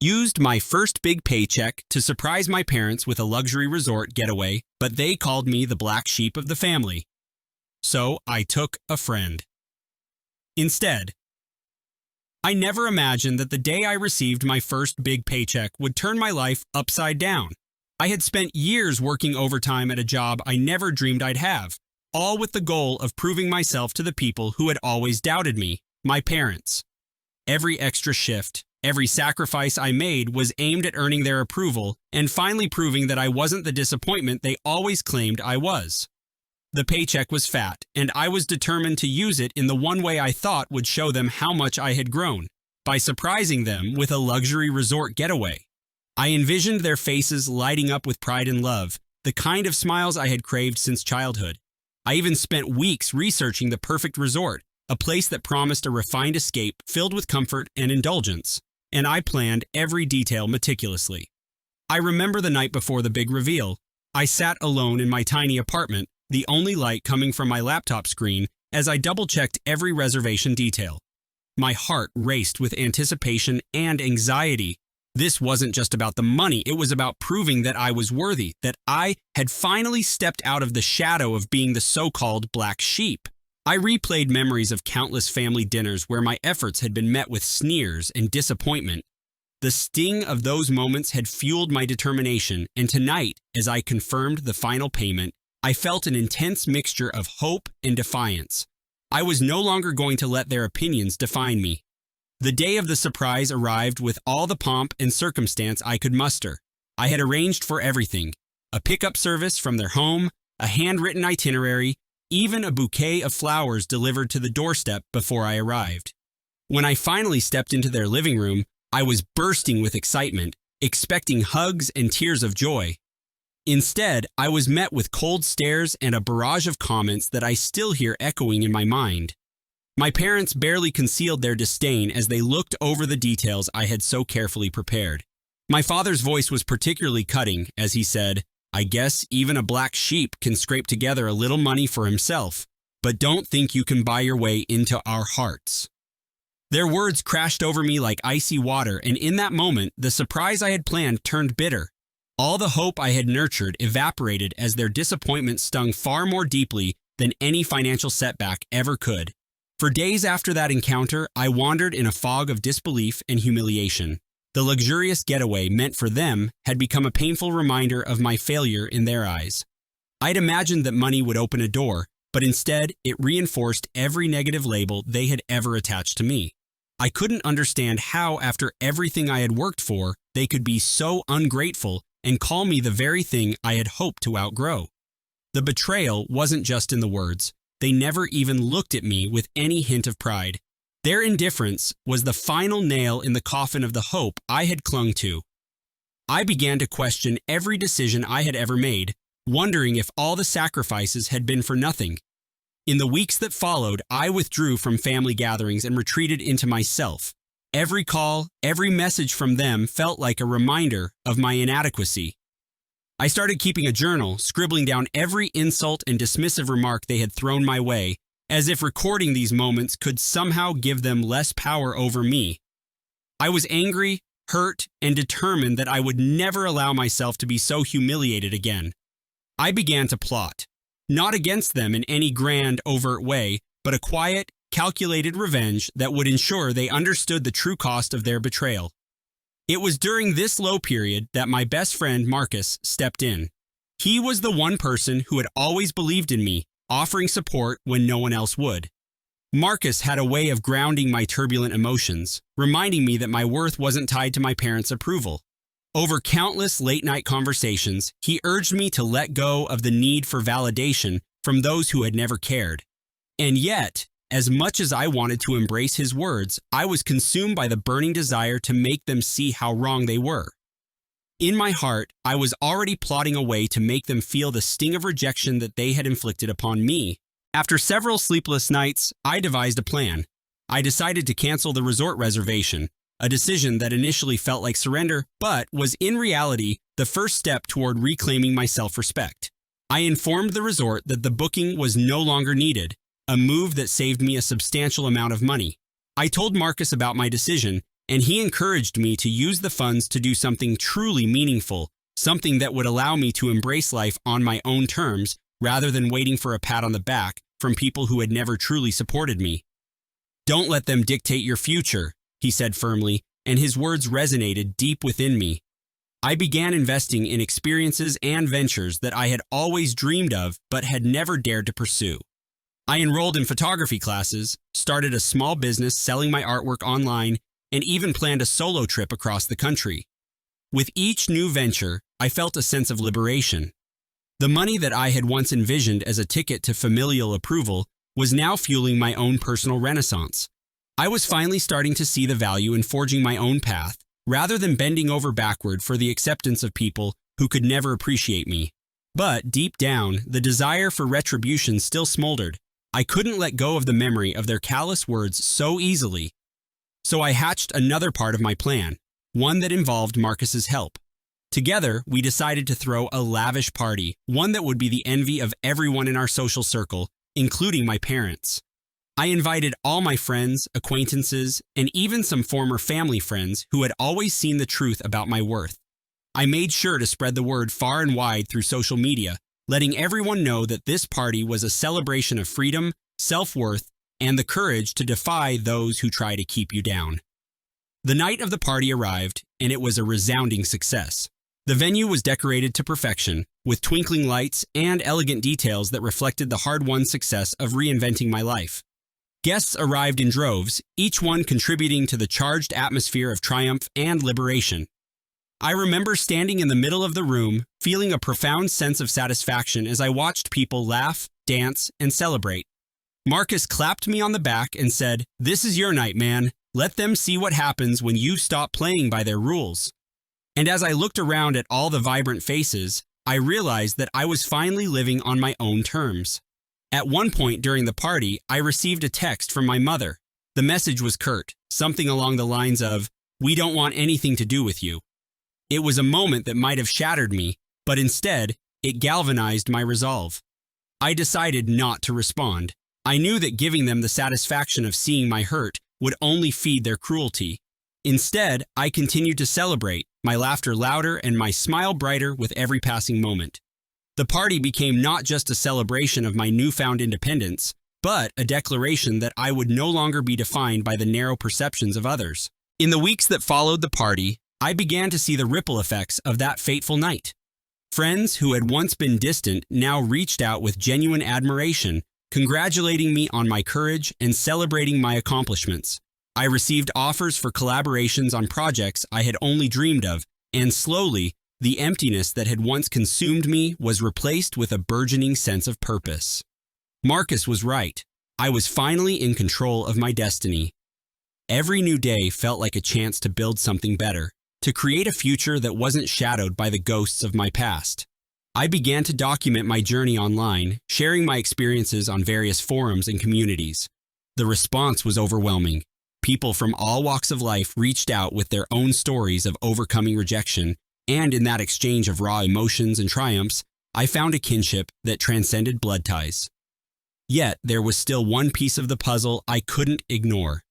Used my first big paycheck to surprise my parents with a luxury resort getaway, but they called me the black sheep of the family. So I took a friend. Instead, I never imagined that the day I received my first big paycheck would turn my life upside down. I had spent years working overtime at a job I never dreamed I'd have, all with the goal of proving myself to the people who had always doubted me, my parents. Every extra shift, every sacrifice I made was aimed at earning their approval and finally proving that I wasn't the disappointment they always claimed I was. The paycheck was fat, and I was determined to use it in the one way I thought would show them how much I had grown, by surprising them with a luxury resort getaway. I envisioned their faces lighting up with pride and love, the kind of smiles I had craved since childhood. I even spent weeks researching the perfect resort, a place that promised a refined escape filled with comfort and indulgence, and I planned every detail meticulously. I remember the night before the big reveal. I sat alone in my tiny apartment, the only light coming from my laptop screen, as I double-checked every reservation detail. My heart raced with anticipation and anxiety. This wasn't just about the money, it was about proving that I was worthy, that I had finally stepped out of the shadow of being the so-called black sheep. I replayed memories of countless family dinners where my efforts had been met with sneers and disappointment. The sting of those moments had fueled my determination, and tonight, as I confirmed the final payment, I felt an intense mixture of hope and defiance. I was no longer going to let their opinions define me. The day of the surprise arrived with all the pomp and circumstance I could muster. I had arranged for everything: a pickup service from their home, a handwritten itinerary, even a bouquet of flowers delivered to the doorstep before I arrived. When I finally stepped into their living room, I was bursting with excitement, expecting hugs and tears of joy. Instead, I was met with cold stares and a barrage of comments that I still hear echoing in my mind. My parents barely concealed their disdain as they looked over the details I had so carefully prepared. My father's voice was particularly cutting as he said, "I guess even a black sheep can scrape together a little money for himself, but don't think you can buy your way into our hearts." Their words crashed over me like icy water, and in that moment, the surprise I had planned turned bitter. All the hope I had nurtured evaporated as their disappointment stung far more deeply than any financial setback ever could. For days after that encounter, I wandered in a fog of disbelief and humiliation. The luxurious getaway meant for them had become a painful reminder of my failure in their eyes. I'd imagined that money would open a door, but instead it reinforced every negative label they had ever attached to me. I couldn't understand how, after everything I had worked for, they could be so ungrateful and call me the very thing I had hoped to outgrow. The betrayal wasn't just in the words. They never even looked at me with any hint of pride. Their indifference was the final nail in the coffin of the hope I had clung to. I began to question every decision I had ever made, wondering if all the sacrifices had been for nothing. In the weeks that followed, I withdrew from family gatherings and retreated into myself. Every call, every message from them felt like a reminder of my inadequacy. I started keeping a journal, scribbling down every insult and dismissive remark they had thrown my way, as if recording these moments could somehow give them less power over me. I was angry, hurt, and determined that I would never allow myself to be so humiliated again. I began to plot, not against them in any grand, overt way, but a quiet, calculated revenge that would ensure they understood the true cost of their betrayal. It was during this low period that my best friend Marcus stepped in. He was the one person who had always believed in me, offering support when no one else would. Marcus had a way of grounding my turbulent emotions, reminding me that my worth wasn't tied to my parents' approval. Over countless late-night conversations, he urged me to let go of the need for validation from those who had never cared. And yet, as much as I wanted to embrace his words, I was consumed by the burning desire to make them see how wrong they were. In my heart, I was already plotting a way to make them feel the sting of rejection that they had inflicted upon me. After several sleepless nights, I devised a plan. I decided to cancel the resort reservation, a decision that initially felt like surrender, but was in reality the first step toward reclaiming my self-respect. I informed the resort that the booking was no longer needed, a move that saved me a substantial amount of money. I told Marcus about my decision, and he encouraged me to use the funds to do something truly meaningful, something that would allow me to embrace life on my own terms rather than waiting for a pat on the back from people who had never truly supported me. "Don't let them dictate your future," he said firmly, and his words resonated deep within me. I began investing in experiences and ventures that I had always dreamed of but had never dared to pursue. I enrolled in photography classes, started a small business selling my artwork online, and even planned a solo trip across the country. With each new venture, I felt a sense of liberation. The money that I had once envisioned as a ticket to familial approval was now fueling my own personal renaissance. I was finally starting to see the value in forging my own path, rather than bending over backward for the acceptance of people who could never appreciate me. But deep down, the desire for retribution still smoldered. I couldn't let go of the memory of their callous words so easily. So I hatched another part of my plan, one that involved Marcus's help. Together, we decided to throw a lavish party, one that would be the envy of everyone in our social circle, including my parents. I invited all my friends, acquaintances, and even some former family friends who had always seen the truth about my worth. I made sure to spread the word far and wide through social media, letting everyone know that this party was a celebration of freedom, self-worth, and the courage to defy those who try to keep you down. The night of the party arrived, and it was a resounding success. The venue was decorated to perfection, with twinkling lights and elegant details that reflected the hard-won success of reinventing my life. Guests arrived in droves, each one contributing to the charged atmosphere of triumph and liberation. I remember standing in the middle of the room, feeling a profound sense of satisfaction as I watched people laugh, dance, and celebrate. Marcus clapped me on the back and said, "This is your night, man. Let them see what happens when you stop playing by their rules." And as I looked around at all the vibrant faces, I realized that I was finally living on my own terms. At one point during the party, I received a text from my mother. The message was curt, something along the lines of, "We don't want anything to do with you." It was a moment that might have shattered me, but instead, it galvanized my resolve. I decided not to respond. I knew that giving them the satisfaction of seeing my hurt would only feed their cruelty. Instead, I continued to celebrate, my laughter louder and my smile brighter with every passing moment. The party became not just a celebration of my newfound independence, but a declaration that I would no longer be defined by the narrow perceptions of others. In the weeks that followed the party, I began to see the ripple effects of that fateful night. Friends who had once been distant now reached out with genuine admiration, congratulating me on my courage and celebrating my accomplishments. I received offers for collaborations on projects I had only dreamed of, and slowly, the emptiness that had once consumed me was replaced with a burgeoning sense of purpose. Marcus was right. I was finally in control of my destiny. Every new day felt like a chance to build something better, to create a future that wasn't shadowed by the ghosts of my past. I began to document my journey online, sharing my experiences on various forums and communities. The response was overwhelming. People from all walks of life reached out with their own stories of overcoming rejection, and in that exchange of raw emotions and triumphs, I found a kinship that transcended blood ties. Yet, there was still one piece of the puzzle I couldn't ignore.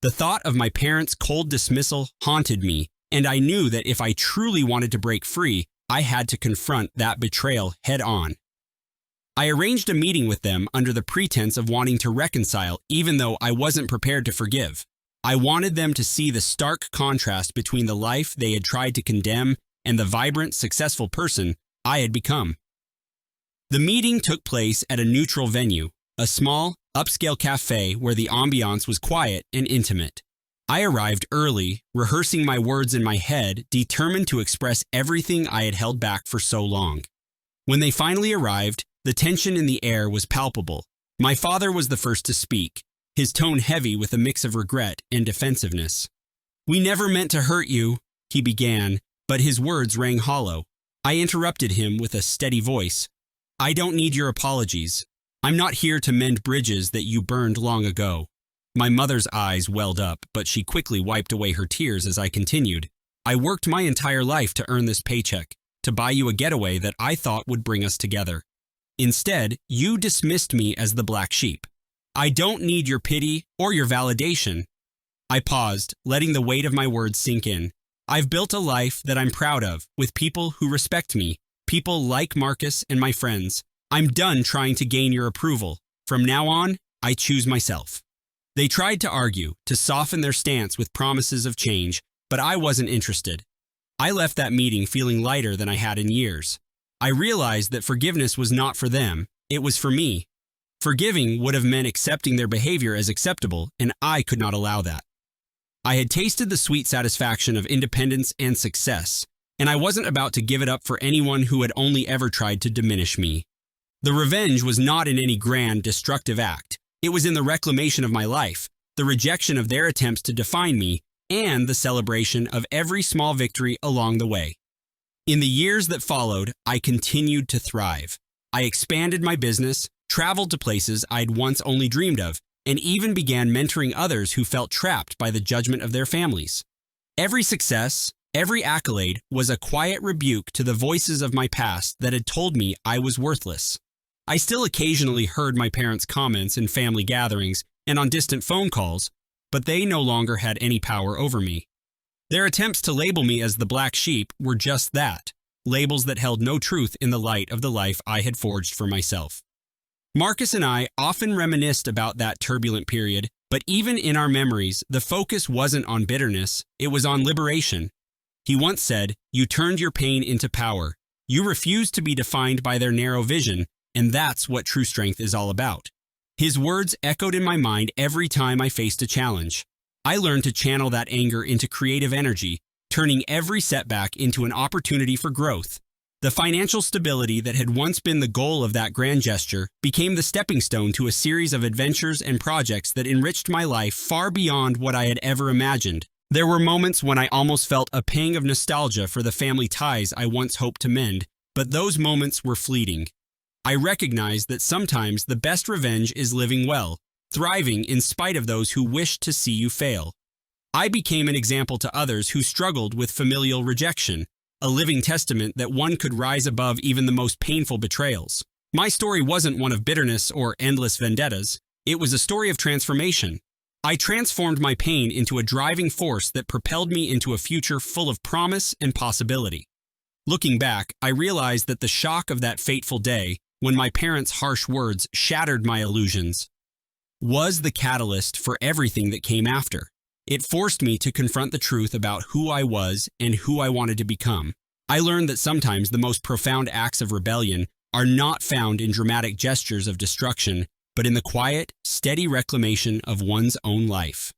The thought of my parents' cold dismissal haunted me, and I knew that if I truly wanted to break free, I had to confront that betrayal head-on. I arranged a meeting with them under the pretense of wanting to reconcile, even though I wasn't prepared to forgive. I wanted them to see the stark contrast between the life they had tried to condemn and the vibrant, successful person I had become. The meeting took place at a neutral venue, a small, upscale cafe where the ambiance was quiet and intimate. I arrived early, rehearsing my words in my head, determined to express everything I had held back for so long. When they finally arrived, the tension in the air was palpable. My father was the first to speak, his tone heavy with a mix of regret and defensiveness. "We never meant to hurt you," he began, but his words rang hollow. I interrupted him with a steady voice. "I don't need your apologies. I'm not here to mend bridges that you burned long ago." My mother's eyes welled up, but she quickly wiped away her tears as I continued. "I worked my entire life to earn this paycheck, to buy you a getaway that I thought would bring us together. Instead, you dismissed me as the black sheep. I don't need your pity or your validation. I paused, letting the weight of my words sink in. I've built a life that I'm proud of, with people who respect me, people like Marcus and my friends. I'm done trying to gain your approval. From now on, I choose myself. They tried to argue, to soften their stance with promises of change, but I wasn't interested. I left that meeting feeling lighter than I had in years. I realized that forgiveness was not for them, it was for me. Forgiving would have meant accepting their behavior as acceptable, and I could not allow that. I had tasted the sweet satisfaction of independence and success, and I wasn't about to give it up for anyone who had only ever tried to diminish me. The revenge was not in any grand, destructive act. It was in the reclamation of my life, the rejection of their attempts to define me, and the celebration of every small victory along the way. In the years that followed, I continued to thrive. I expanded my business, traveled to places I'd once only dreamed of, and even began mentoring others who felt trapped by the judgment of their families. Every success, every accolade was a quiet rebuke to the voices of my past that had told me I was worthless. I still occasionally heard my parents' comments in family gatherings and on distant phone calls, but they no longer had any power over me. Their attempts to label me as the black sheep were just that, labels that held no truth in the light of the life I had forged for myself. Marcus and I often reminisced about that turbulent period, but even in our memories, the focus wasn't on bitterness, it was on liberation. He once said, "You turned your pain into power. You refused to be defined by their narrow vision, and that's what true strength is all about." His words echoed in my mind every time I faced a challenge. I learned to channel that anger into creative energy, turning every setback into an opportunity for growth. The financial stability that had once been the goal of that grand gesture became the stepping stone to a series of adventures and projects that enriched my life far beyond what I had ever imagined. There were moments when I almost felt a pang of nostalgia for the family ties I once hoped to mend, but those moments were fleeting. I recognized that sometimes the best revenge is living well, thriving in spite of those who wish to see you fail. I became an example to others who struggled with familial rejection, a living testament that one could rise above even the most painful betrayals. My story wasn't one of bitterness or endless vendettas. It was a story of transformation. I transformed my pain into a driving force that propelled me into a future full of promise and possibility. Looking back, I realized that the shock of that fateful day, when my parents' harsh words shattered my illusions, was the catalyst for everything that came after. It forced me to confront the truth about who I was and who I wanted to become. I learned that sometimes the most profound acts of rebellion are not found in dramatic gestures of destruction, but in the quiet, steady reclamation of one's own life.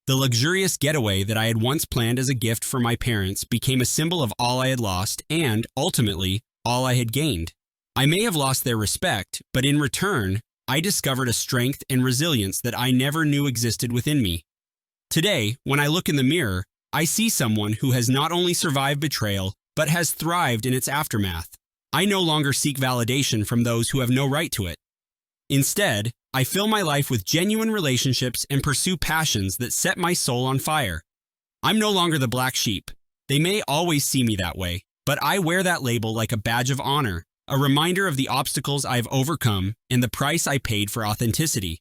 The luxurious getaway that I had once planned as a gift for my parents became a symbol of all I had lost and, ultimately, all I had gained. I may have lost their respect, but in return, I discovered a strength and resilience that I never knew existed within me. Today, when I look in the mirror, I see someone who has not only survived betrayal, but has thrived in its aftermath. I no longer seek validation from those who have no right to it. Instead, I fill my life with genuine relationships and pursue passions that set my soul on fire. I'm no longer the black sheep. They may always see me that way, but I wear that label like a badge of honor, a reminder of the obstacles I've overcome and the price I paid for authenticity.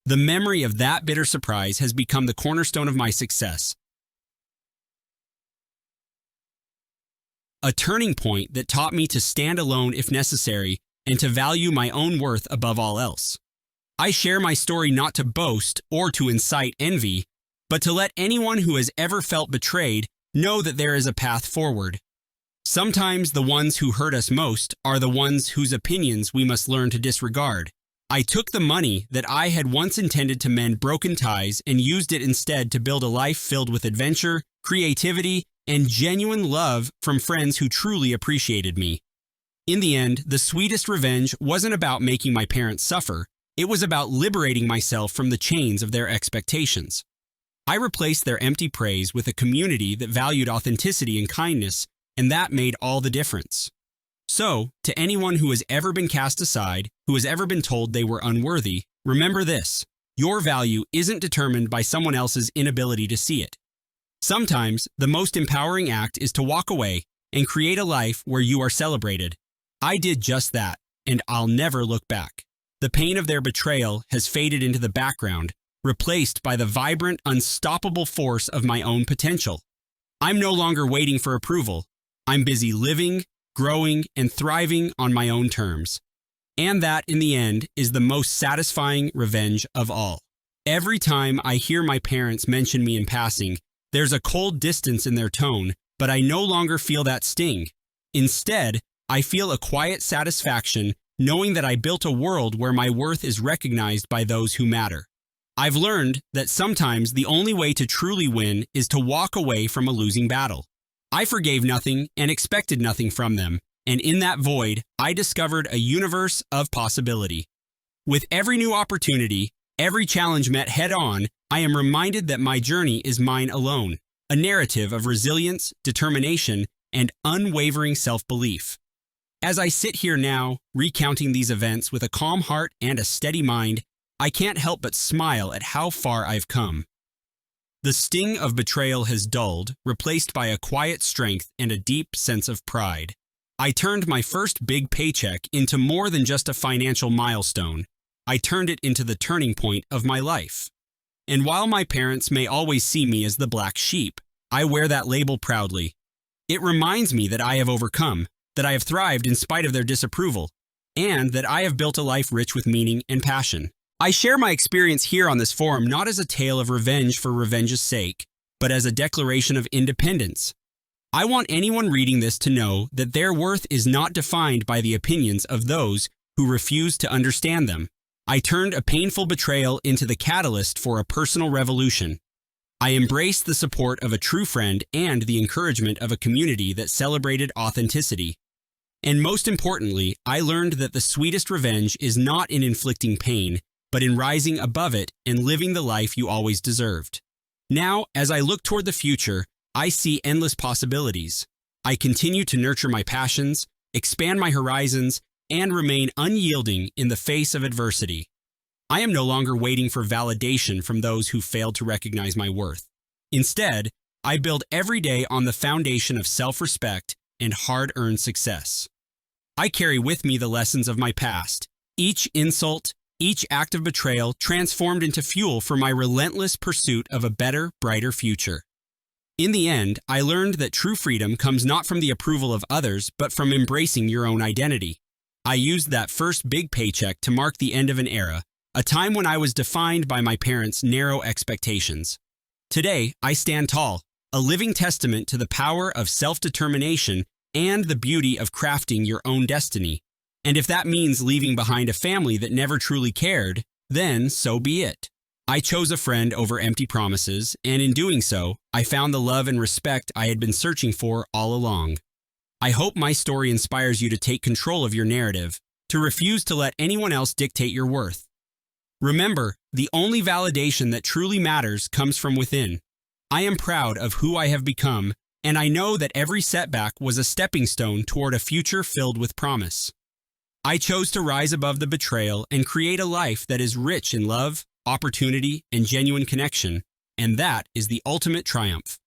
The memory of that bitter surprise has become the cornerstone of my success. A turning point that taught me to stand alone if necessary and to value my own worth above all else. I share my story not to boast or to incite envy, but to let anyone who has ever felt betrayed know that there is a path forward. Sometimes the ones who hurt us most are the ones whose opinions we must learn to disregard. I took the money that I had once intended to mend broken ties and used it instead to build a life filled with adventure, creativity, and genuine love from friends who truly appreciated me. In the end, the sweetest revenge wasn't about making my parents suffer. It was about liberating myself from the chains of their expectations. I replaced their empty praise with a community that valued authenticity and kindness, and that made all the difference. So, to anyone who has ever been cast aside, who has ever been told they were unworthy, remember this: your value isn't determined by someone else's inability to see it. Sometimes, the most empowering act is to walk away and create a life where you are celebrated. I did just that, and I'll never look back. The pain of their betrayal has faded into the background, replaced by the vibrant, unstoppable force of my own potential. I'm no longer waiting for approval. I'm busy living, growing, and thriving on my own terms. And that, in the end, is the most satisfying revenge of all. Every time I hear my parents mention me in passing, there's a cold distance in their tone, but I no longer feel that sting. Instead, I feel a quiet satisfaction knowing that I built a world where my worth is recognized by those who matter. I've learned that sometimes the only way to truly win is to walk away from a losing battle. I forgave nothing and expected nothing from them, and in that void, I discovered a universe of possibility. With every new opportunity, every challenge met head-on, I am reminded that my journey is mine alone, a narrative of resilience, determination, and unwavering self-belief. As I sit here now, recounting these events with a calm heart and a steady mind, I can't help but smile at how far I've come. The sting of betrayal has dulled, replaced by a quiet strength and a deep sense of pride. I turned my first big paycheck into more than just a financial milestone. I turned it into the turning point of my life. And while my parents may always see me as the black sheep, I wear that label proudly. It reminds me that I have overcome, that I have thrived in spite of their disapproval, and that I have built a life rich with meaning and passion. I share my experience here on this forum not as a tale of revenge for revenge's sake, but as a declaration of independence. I want anyone reading this to know that their worth is not defined by the opinions of those who refuse to understand them. I turned a painful betrayal into the catalyst for a personal revolution. I embraced the support of a true friend and the encouragement of a community that celebrated authenticity. And most importantly, I learned that the sweetest revenge is not in inflicting pain, but in rising above it and living the life you always deserved. Now, as I look toward the future, I see endless possibilities. I continue to nurture my passions, expand my horizons, and remain unyielding in the face of adversity. I am no longer waiting for validation from those who failed to recognize my worth. Instead, I build every day on the foundation of self-respect and hard-earned success. I carry with me the lessons of my past. Each insult, each act of betrayal transformed into fuel for my relentless pursuit of a better, brighter future. In the end, I learned that true freedom comes not from the approval of others, but from embracing your own identity. I used that first big paycheck to mark the end of an era, a time when I was defined by my parents' narrow expectations. Today, I stand tall, a living testament to the power of self-determination and the beauty of crafting your own destiny. And if that means leaving behind a family that never truly cared, then so be it. I chose a friend over empty promises, and in doing so, I found the love and respect I had been searching for all along. I hope my story inspires you to take control of your narrative, to refuse to let anyone else dictate your worth. Remember, the only validation that truly matters comes from within. I am proud of who I have become, and I know that every setback was a stepping stone toward a future filled with promise. I chose to rise above the betrayal and create a life that is rich in love, opportunity, and genuine connection, and that is the ultimate triumph.